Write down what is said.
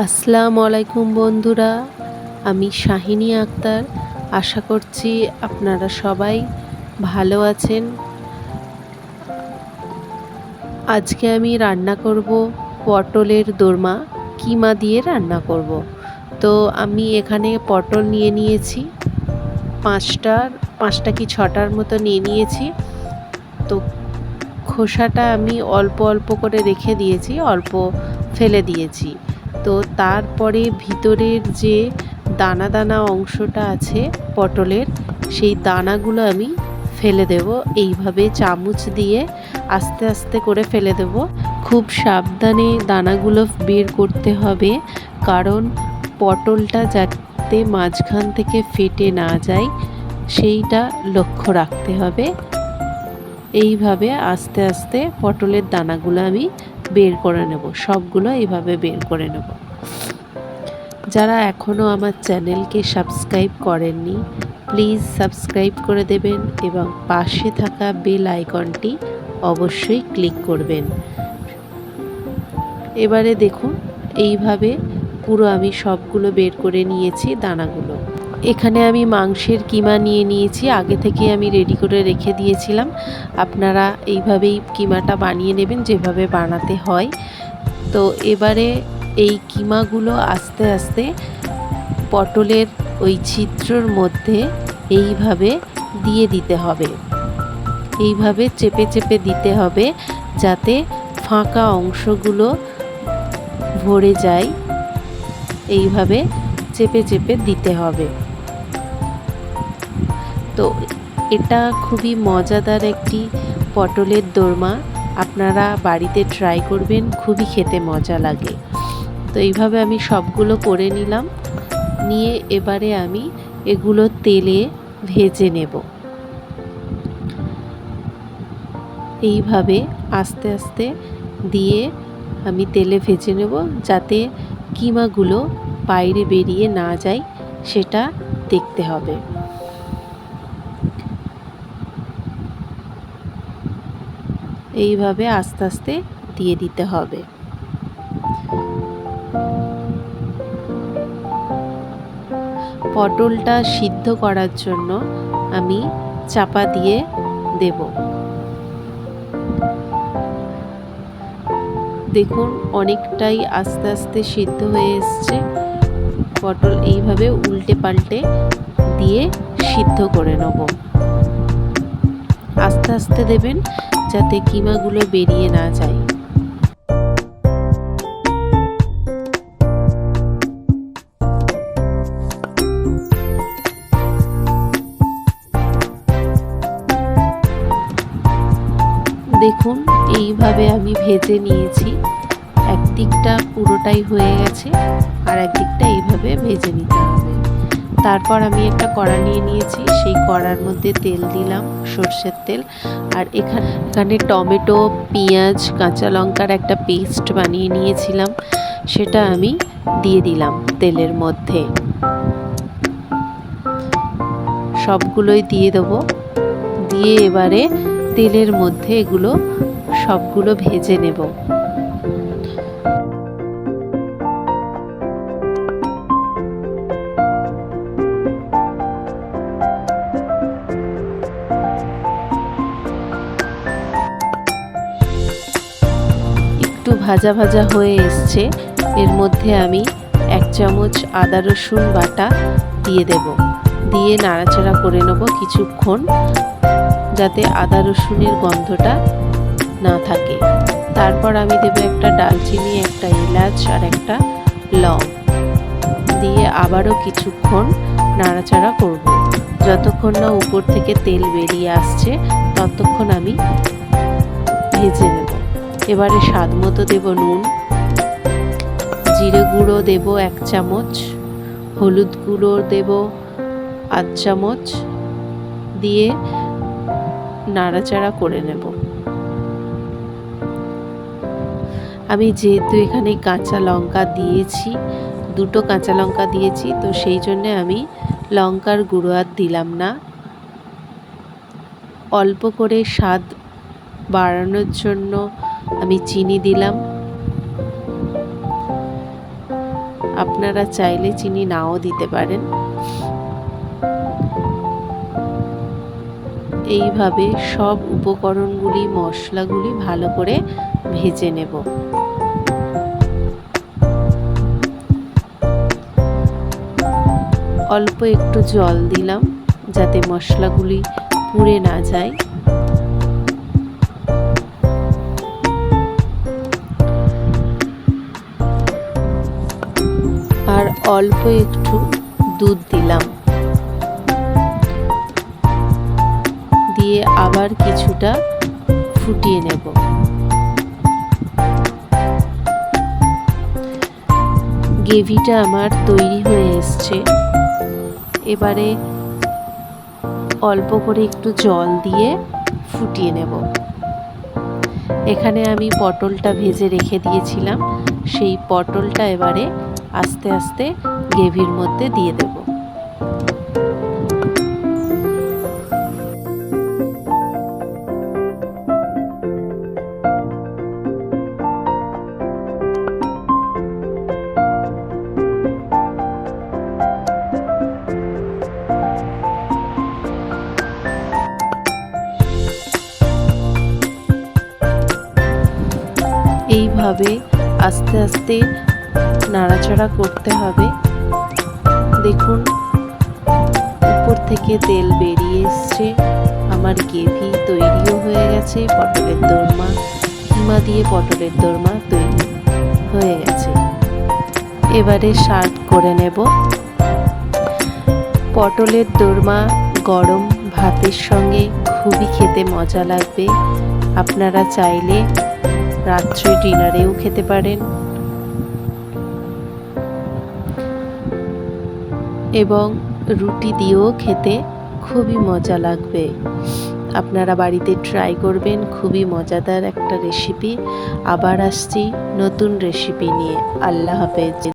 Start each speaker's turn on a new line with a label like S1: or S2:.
S1: আসসালামু আলাইকুম বন্ধুরা, আমি শাহিনী আক্তার। আশা করছি আপনারা সবাই ভালো আছেন। আজকে আমি রান্না করব পটলের দোরমা, কিমা দিয়ে রান্না করব। তো আমি এখানে পটল নিয়ে নিয়েছি, পাঁচটা কি ছটার মতো নিয়ে নিয়েছি। তো খোসাটা আমি অল্প অল্প করে রেখে দিয়েছি, অল্প ফেলে দিয়েছি। তো তারপরে ভিতরের যে দানা দানা অংশটা আছে পটলের, সেই দানাগুলো আমি ফেলে দেব। এইভাবে চামচ দিয়ে আস্তে আস্তে করে ফেলে দেব। খুব সাবধানে দানাগুলো বের করতে হবে, কারণ পটলটা যাতে মাঝখান থেকে ফেটে না যায় সেইটা লক্ষ্য রাখতে হবে। এইভাবে আস্তে আস্তে পটলের দানাগুলো আমি বের করে নেব, সবগুলো এইভাবে বের করে নেব। যারা এখনও আমার চ্যানেলকে সাবস্ক্রাইব করেননি, প্লিজ সাবস্ক্রাইব করে দেবেন এবং পাশে থাকা বেল আইকনটি অবশ্যই ক্লিক করবেন। এবারে দেখুন, এইভাবে পুরো আমি সবগুলো বের করে নিয়েছি দানাগুলো। এখানে আমি মাংসের কিমা নিয়ে নিয়েছি, আগে থেকে আমি রেডি করে রেখে দিয়েছিলাম। আপনারা এইভাবেই কিমাটা বানিয়ে নেবেন যেভাবে বানাতে হয়। তো এবারে এই কিমাগুলো আস্তে আস্তে পটলের ওই ছিদ্রর মধ্যে এইভাবে দিয়ে দিতে হবে। এইভাবে চেপে চেপে দিতে হবে যাতে ফাঁকা অংশগুলো ভরে যায়। এইভাবে চেপে চেপে দিতে হবে। তো এটা খুবই মজাদার একটি পটলের দোরমা, আপনারা বাড়িতে ট্রাই করবেন, খুবই খেতে মজা লাগে। তো এইভাবে আমি সবগুলো করে নিলাম, নিয়ে এবারে আমি এগুলো তেলে ভেজে নেব। এইভাবে আস্তে আস্তে দিয়ে আমি তেলে ভেজে নেব, যাতে কিমাগুলো বাইরে বেরিয়ে না যায় সেটা দেখতে হবে। এইভাবে আস্তে আস্তে দিয়ে দিতে হবে। পটলটা সিদ্ধ করার জন্য আমি চাপা দিয়ে দেব। দেখুন, অনেকটাই আস্তে আস্তে সিদ্ধ হয়ে এসছে পটল। এইভাবে উল্টে পাল্টে দিয়ে সিদ্ধ করে নেব। আস্তে আস্তে দেবেন যাতে কিমাগুলো বেরিয়ে না যায়। দেখুন, এইভাবে আমি ভেজে নিয়েছি। একদিকটা পুরোটাই হয়ে গেছে, আর একদিকটা এইভাবে ভেজে নিতে হবে। তারপর আমি একটা কড়া নিয়ে নিয়েছি, সেই কড়ার মধ্যে তেল দিলাম, সর্ষের তেল। আর এখানে টমেটো, পেঁয়াজ, কাঁচা লঙ্কার একটা পেস্ট বানিয়ে নিয়েছিলাম, সেটা আমি দিয়ে দিলাম তেলের মধ্যে। সবগুলোই দিয়ে দেবো। দিয়ে এবারে তেলের মধ্যে এগুলো সবগুলো ভেজে নেব। একটু ভাজা ভাজা হয়ে এসছে, এর মধ্যে আমি 1 চামচ আদা রসুন বাটা দিয়ে দেব। দিয়ে নাড়াচাড়া করে নেব কিছুক্ষণ, যাতে আদা রসুনের গন্ধটা না থাকে। তারপর আমি দেব একটা দারচিনি, একটা এলাচ আর একটা লং। দিয়ে আবারও কিছুক্ষণ নাড়াচাড়া করব। যতক্ষণ না উপর থেকে তেল বেরিয়ে আসছে ততক্ষণ আমি ভেজে নেব। এবারে স্বাদ মতো দেব নুন, জিরে গুঁড়ো দেব 1 চামচ, হলুদ গুঁড়ো দেব 1 চামচ, দিয়ে নাড়াচাড়া করে নেব। আমি যেহেতু এখানে কাঁচা লঙ্কা দিয়েছি, 2টো কাঁচা লঙ্কা দিয়েছি, তো সেই জন্যে আমি লঙ্কার গুঁড়ো আর দিলাম না। অল্প করে স্বাদ বাড়ানোর জন্য আমি চিনি দিলাম। আপনারা চাইলে চিনি নাও দিতে পারেন। এইভাবে সব উপকরণগুলি, মশলাগুলি ভালো করে ভেজে নেব। অল্প একটু জল দিলাম যাতে মশলাগুলি পুড়ে না যায়। আর অল্প একটু দুধ দিলাম, দিয়ে আবার কিছুটা ফুটিয়ে নেব। গ্রেভিটা আমার তৈরি হয়ে এসছে। এবারে অল্প করে একটু জল দিয়ে ফুটিয়ে নেব। এখানে আমি পটলটা ভেজে রেখে দিয়েছিলাম, সেই পটলটা এবারে আস্তে আস্তে গ্রেভির মধ্যে দিয়ে দেব। এইভাবে আস্তে আস্তে নাড়াচাড়া করতে হবে। দেখুন উপর থেকে তেল বেরিয়ে এসছে, আমার গ্রেভি তৈরিও হয়ে গেছে। পটলের দোরমা, কিমা দিয়ে পটলের দোরমা তৈরি হয়ে গেছে। এবারে সার্ভ করে নেব। পটলের দোরমা গরম ভাতের সঙ্গে খুবই খেতে মজা লাগবে। আপনারা চাইলে রাত্রে ডিনারেও খেতে পারেন এবং রুটি দিয়েও খেতে খুবই মজা লাগবে। আপনারা বাড়িতে ট্রাই করবেন, খুবই মজাদার একটা রেসিপি। আবার আসছি নতুন রেসিপি নিয়ে। আল্লাহ হাফেজ।